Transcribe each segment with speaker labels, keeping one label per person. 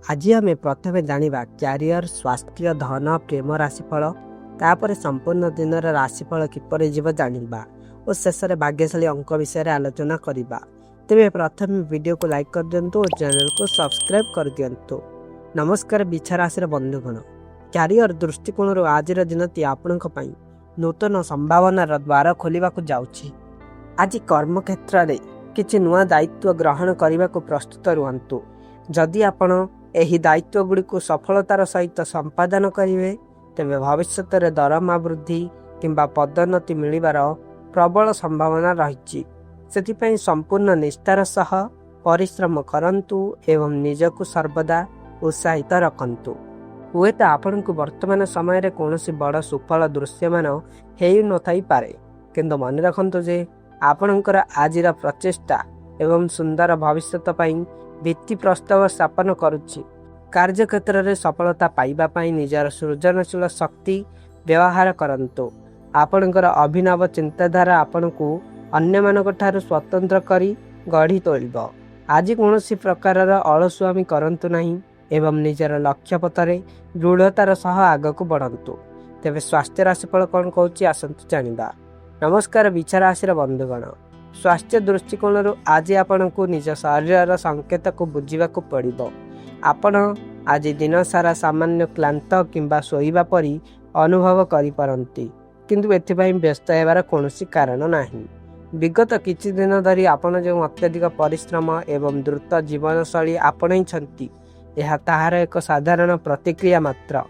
Speaker 1: आज आम प्रथम जाना क्यारियर स्वास्थ्य धन प्रेम राशिफल तापर संपूर्ण दिन राशिफल किपर जीव जाना और शेष में भाग्यशाली अंक विषय आलोचना करवा। तेरे प्रथम वीडियो को लाइक कर दिंतु और चैनल को सब्सक्राइब कर दिंतु। नमस्कार बिछा राशि बंधुगण, क्यारियर दृष्टिकोण आज दिन आपण नूतन संभावनार द्वार खोलने को जाऊँगी। आज कर्म क्षेत्र में किसी नुआ दायित्व ग्रहण करने को प्रस्तुत रुहतु। जदि आपण एही दायित्व गुड़ी को सफलतार सहित संपादन करेंगे तेरे भविष्य में दरमा वृद्धि किंबा पदोन्नति मिलबार प्रबल संभावना रही। से संपूर्ण निष्ठार सह परिश्रम करंतु एवं निजक सर्वदा उत्साहित रखंतु। हुए तो आपण को वर्तमान समय कौन बड़ सुफल दृश्यमान हो न थी पारे, किंतु मन रखंतु जे आपणकर आजिर प्रचेष्टा एवं सुंदर भविष्य भित्ति प्रस्ताव स्थापन करुच्ची। कार्यक्षेत्र में सफलता पाइबापी निजर सृजनशील शक्ति व्यवहार करंतु। आपणकर अभिनव चिंताधारा आपण को अन्य मानक ठारू स्वतंत्र करी गढ़ी तोलिब। आज कौन प्रकार अलसुआमी करंतु नहीं एवं निजर लक्ष्य पथरे दृढ़तार सह आगक बढ़ंतु। तेरे स्वास्थ्य राशिफल कौन कहूँ आसतु जानिबा। नमस्कार बिछा राशि बंधुगण, स्वास्थ्य दृष्टिकोण आज आपण को निज शरीर संकेत को बुझा पड़ो। आपण आज दिन सारा सामान्य क्लांत किंबा शोइबा परी अनुभव करिपारंती, किंतु एथिपाई व्यस्त हेबार कौनसी कारण नाही। विगत किछि दिन धरी आपण जो अत्यधिक परिश्रम एवं द्रुत जीवनशैली आपणैछंती यह ताहार एक साधारण प्रतिक्रिया मात्र।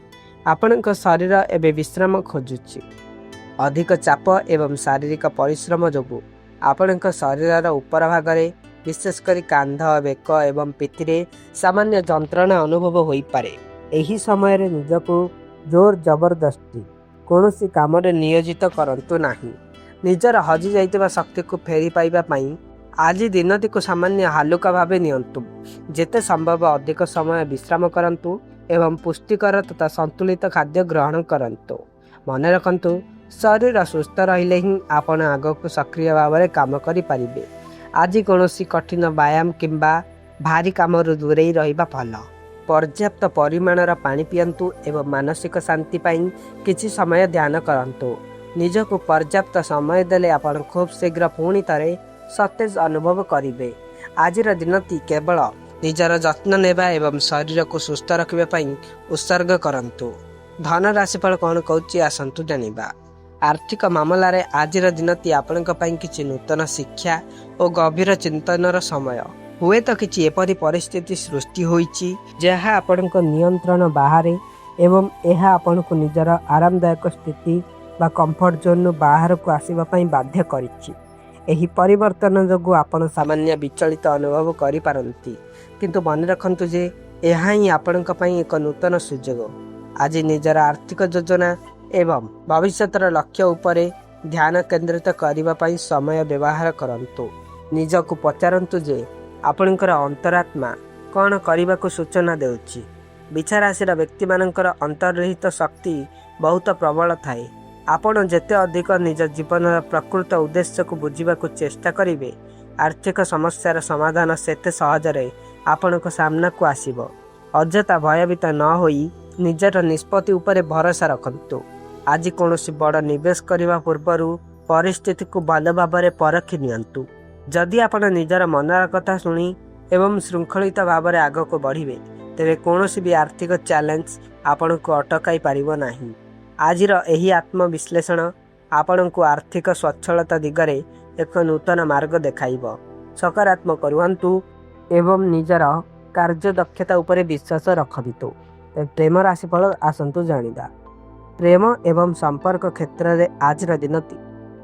Speaker 1: आपणक शरीर एवं विश्राम खोजुछि। अधिक चाप एवं शारीरिक परिश्रम जोगु आपणक शरीर उपर भागरे विशेषकर कांध बेक एवं पिठिरे सामान्य जंत्रणा अनुभव हो पारे। एही समय रे निजको जोर जबरदस्ती कौनसी काम रे नियोजित करंतु नाही। निजर हजि जाइतबा शक्ति को फेरी पाइबा पई आज दिनटी को सामान्य हालुका भावे नियंतु। जेते संभव अधिक समय विश्राम करंतु एवं पुष्टिकर तथा संतुलित खाद्य ग्रहण करंतु। मन रखंतु शरीर सुस्थ रहिले ही आपण आगक सक्रिय भाव में काम करि परिबे। आज कौनसी कठिन व्यायाम किंबा भारी काम दूरे रहिबा भल। पर्याप्त परिमाणर पानी पियंतु एवं मानसिक शांति पाई किछि समय ध्यान करंतु। निजको पर्याप्त समय देले आपण खूब शीघ्र पुणी तरे सतेज अनुभव करिवे। आजिर दिनटी केवल निजर जत्न नेबा एवं शरीर को सुस्थ रखिबा पई उत्सर्ग करंतु। धन राशिफल कौन कहूँ आसतु जानिबा। आर्थिक मामलार आज दिनटी आपण किसी नूतन शिक्षा और गभीर चिंतनर समय। हुए तो किसी एपरी परिस्थिति सृष्टि होईची जहाँ आपण नियंत्रण बाहर एवं यह आपण को निजर आरामदायक स्थिति बा कंफर्ट जोन बाहर को आसवाई बाध्य करिछि। एही परिवर्तन जोगु आपण सामान्य विचलित अनुभव करि पारंती, किंतु मन रखंतु जे यह ही आपण एक नूतन सुजोग। आज निजर आर्थिक योजना एवं भविष्यतर लक्ष्य उपरे ध्यान केंद्रित करने समय व्यवहार करंतु। निजको पचारंतु जे आपणकर अंतरात्मा कौन करने को सूचना देउछि। बिछा राशि व्यक्ति मानकर अंतर्निहित शक्ति बहुत प्रबल थाए। आपण जेते अधिक निज जीवन प्रकृत उद्देश्य को बुझा चेष्टा करेंगे आर्थिक समस्यार समाधान सेते सहजरे आपणक सामना को आसीबो। अଯଥା भयभीत न होई निजर निष्पत्ति उपरे भरोसा रखंतु। आज कौन बड़ निवेश करने पूर्वर परिस्थिति को भल भाव में परखि नियंतु। जदि आपण निजर मनर कथा शुणी एवं श्रृंखलित भाव में आग को बढ़े तेरे कौन भी आर्थिक चैलेंज आपण को अटकाई पारिबो नाही। आजिर एही आत्मविश्लेषण आपण को आर्थिक स्वच्छलता दिगरे एक नूतन मार्ग देखाइबो। सकारात्मक रुहंतु एवं निजर कार्य दक्षता उपरे विश्वास रखंतु। प्रेम राशिफल आसंतु जानिबा। प्रेम एवं संपर्क क्षेत्र में आज दिनटी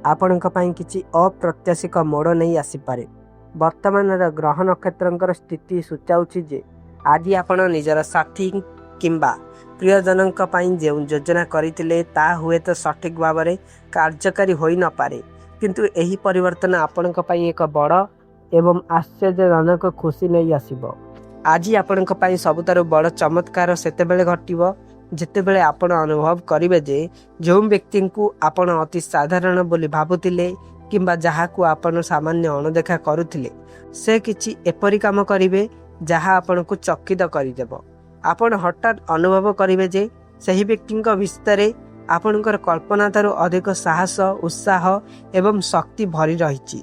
Speaker 1: आपण किसी अप्रत्याशित मोड़ नहीं आसीपे। वर्तमान ग्रह नक्षत्र स्थिति सूचाऊँच जे आज आपण निजर साथी किंबा प्रियजन जो योजना करते ता हुए तो सठिक भाव में कार्यकारी हो न पारे, किंतु यही परिवर्तन आपण एक बड़ एवं आश्चर्यजनक खुशी नहीं आसीबो। आज आपण सबुतार बड़ चमत्कार सेतेबेले घटिबो जेतेबेले आपण अनुभव करिवे जे जो व्यक्ति को आपण अति साधारण बोली भाबुतिले किंबा जहाकू आपण सामान्य अणदेखा करुथिले से किछि एपरि काम करिवे जहा आपण को चकित करिदेबो। ଆପଣ ହଠାତ୍ ଅନୁଭବ କରିବେ ଯେ ସେହି ବ୍ୟକ୍ତିଙ୍କ ଭିତରେ ଆପଣଙ୍କର କଳ୍ପନା ଠାରୁ ଅଧିକ ସାହସ, ଉତ୍ସାହ ଏବଂ ଶକ୍ତି ଭରି ରହିଛି।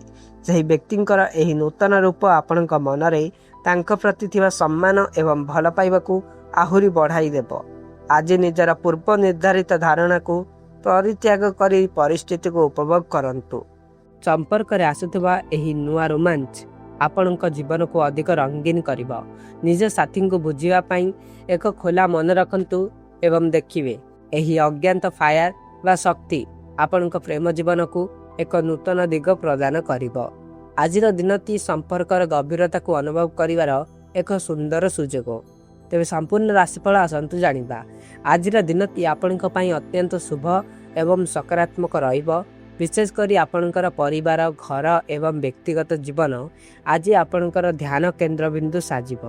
Speaker 1: ସେହି ବ୍ୟକ୍ତିଙ୍କର ଏହି ନୂତନ ରୂପ ଆପଣଙ୍କ ମନରେ ତାଙ୍କ ପ୍ରତି ଥିବା ସମ୍ମାନ ଏବଂ ଭଲ ପାଇବାକୁ ଆହୁରି ବଢ଼ାଇ ଦେବ। ଆଜି ନିଜର ପୂର୍ବ ନିର୍ଦ୍ଧାରିତ ଧାରଣାକୁ ପରିତ୍ୟାଗ କରି ପରିସ୍ଥିତିକୁ ଉପଭୋଗ କରନ୍ତୁ। ସମ୍ପର୍କରେ ଆସୁଥିବା ଏହି ନୂଆ ରୋମାଞ୍ଚ ଆପଣଙ୍କ ଜୀବନକୁ ଅଧିକ ରଙ୍ଗୀନ କରିବ। ନିଜ ସାଥୀଙ୍କୁ ବୁଝିବା ପାଇଁ ଏକ ଖୋଲା ମନ ରଖନ୍ତୁ ଏବଂ ଦେଖିବେ ଏହି ଅଜ୍ଞାତ ଫାୟାର ବା ଶକ୍ତି ଆପଣଙ୍କ ପ୍ରେମ ଜୀବନକୁ ଏକ ନୂତନ ଦିଗ ପ୍ରଦାନ କରିବ। ଆଜିର ଦିନଟି ସମ୍ପର୍କର ଗଭୀରତାକୁ ଅନୁଭବ କରିବାର ଏକ ସୁନ୍ଦର ସୁଯୋଗ। ତେବେ ସମ୍ପୂର୍ଣ୍ଣ ରାଶିଫଳ ଆସନ୍ତୁ ଜାଣିବା। ଆଜିର ଦିନଟି ଆପଣଙ୍କ ପାଇଁ ଅତ୍ୟନ୍ତ ଶୁଭ ଏବଂ ସକାରାତ୍ମକ ରହିବ। ବିଶେଷ କରି ଆପଣଙ୍କର ପରିବାର, ଘର ଏବଂ ବ୍ୟକ୍ତିଗତ ଜୀବନ ଆଜି ଆପଣଙ୍କର ଧ୍ୟାନ କେନ୍ଦ୍ରବିନ୍ଦୁ ସାଜିବ।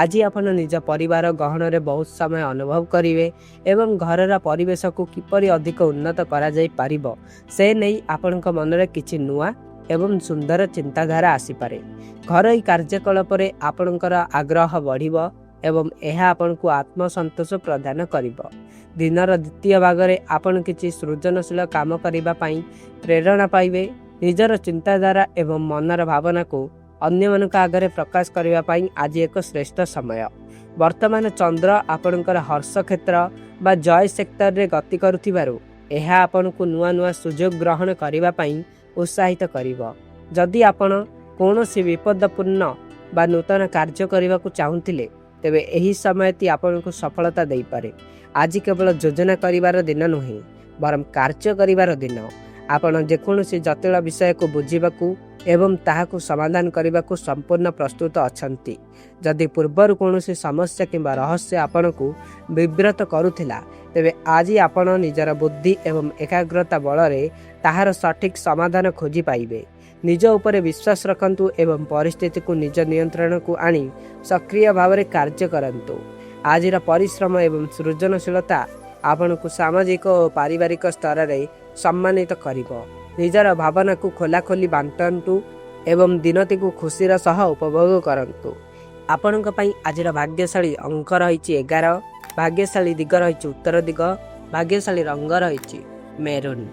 Speaker 1: ଆଜି ଆପଣ ନିଜ ପରିବାର ଗହଣରେ ବହୁତ ସମୟ ଅନୁଭବ କରିବେ ଏବଂ ଘରର ପରିବେଶକୁ କିପରି ଅଧିକ ଉନ୍ନତ କରାଯାଇପାରିବ ସେ ନେଇ ଆପଣଙ୍କ ମନରେ କିଛି ନୂଆ ଏବଂ ସୁନ୍ଦର ଚିନ୍ତାଧାରା ଆସିପାରେ। ଘରୋଇ କାର୍ଯ୍ୟକଳାପରେ ଆପଣଙ୍କର ଆଗ୍ରହ ବଢ଼ିବ ଏବଂ ଏହା ଆପଣଙ୍କୁ ଆତ୍ମସନ୍ତୋଷ ପ୍ରଦାନ କରିବ। ଦିନର ଦ୍ୱିତୀୟ ଭାଗରେ ଆପଣ କିଛି ସୃଜନଶୀଳ କାମ କରିବା ପାଇଁ ପ୍ରେରଣା ପାଇବେ। ନିଜର ଚିନ୍ତାଧାରା ଏବଂ ମନର ଭାବନାକୁ ଅନ୍ୟମାନଙ୍କ ଆଗରେ ପ୍ରକାଶ କରିବା ପାଇଁ ଆଜି ଏକ ଶ୍ରେଷ୍ଠ ସମୟ। ବର୍ତ୍ତମାନ ଚନ୍ଦ୍ର ଆପଣଙ୍କର ହର୍ଷ କ୍ଷେତ୍ର ବା ଜୟ ସେକ୍ଟରରେ ଗତି କରୁଥିବାରୁ ଏହା ଆପଣଙ୍କୁ ନୂଆ ନୂଆ ସୁଯୋଗ ଗ୍ରହଣ କରିବା ପାଇଁ ଉତ୍ସାହିତ କରିବ। ଯଦି ଆପଣ କୌଣସି ବିପଦପୂର୍ଣ୍ଣ ବା ନୂତନ କାର୍ଯ୍ୟ କରିବାକୁ ଚାହୁଁଥିଲେ ତେବେ ଏହି ସମୟଟି ଆପଣଙ୍କୁ ସଫଳତା ଦେଇପାରେ। ଆଜି କେବଳ ଯୋଜନା କରିବାର ଦିନ ନୁହେଁ ବରଂ କାର୍ଯ୍ୟ କରିବାର ଦିନ। ଆପଣ ଯେକୌଣସି ଜଟିଳ ବିଷୟକୁ ବୁଝିବାକୁ ଏବଂ ତାହାକୁ ସମାଧାନ କରିବାକୁ ସମ୍ପୂର୍ଣ୍ଣ ପ୍ରସ୍ତୁତ ଅଛନ୍ତି। ଯଦି ପୂର୍ବରୁ କୌଣସି ସମସ୍ୟା କିମ୍ବା ରହସ୍ୟ ଆପଣଙ୍କୁ ବିବ୍ରତ କରୁଥିଲା ତେବେ ଆଜି ଆପଣ ନିଜର ବୁଦ୍ଧି ଏବଂ ଏକାଗ୍ରତା ବଳରେ ତାହାର ସଠିକ୍ ସମାଧାନ ଖୋଜି ପାଇବେ। ନିଜ ଉପରେ ବିଶ୍ୱାସ ରଖନ୍ତୁ ଏବଂ ପରିସ୍ଥିତିକୁ ନିଜ ନିୟନ୍ତ୍ରଣକୁ ଆଣି ସକ୍ରିୟ ଭାବରେ କାର୍ଯ୍ୟ କରନ୍ତୁ। ଆଜିର ପରିଶ୍ରମ ଏବଂ ସୃଜନଶୀଳତା ଆପଣଙ୍କୁ ସାମାଜିକ ଓ ପାରିବାରିକ ସ୍ତରରେ ସମ୍ମାନିତ କରିବ। ନିଜର ଭାବନାକୁ ଖୋଲାଖୋଲି ବାଣ୍ଟନ୍ତୁ ଏବଂ ଦିନଟିକୁ ଖୁସିର ସହ ଉପଭୋଗ କରନ୍ତୁ। ଆପଣଙ୍କ ପାଇଁ ଆଜିର ଭାଗ୍ୟଶାଳୀ ଅଙ୍କ ରହିଛି 11, ଭାଗ୍ୟଶାଳୀ ଦିଗ ରହିଛି ଉତ୍ତର ଦିଗ, ଭାଗ୍ୟଶାଳୀ ରଙ୍ଗ ରହିଛି ମେରୁନ୍।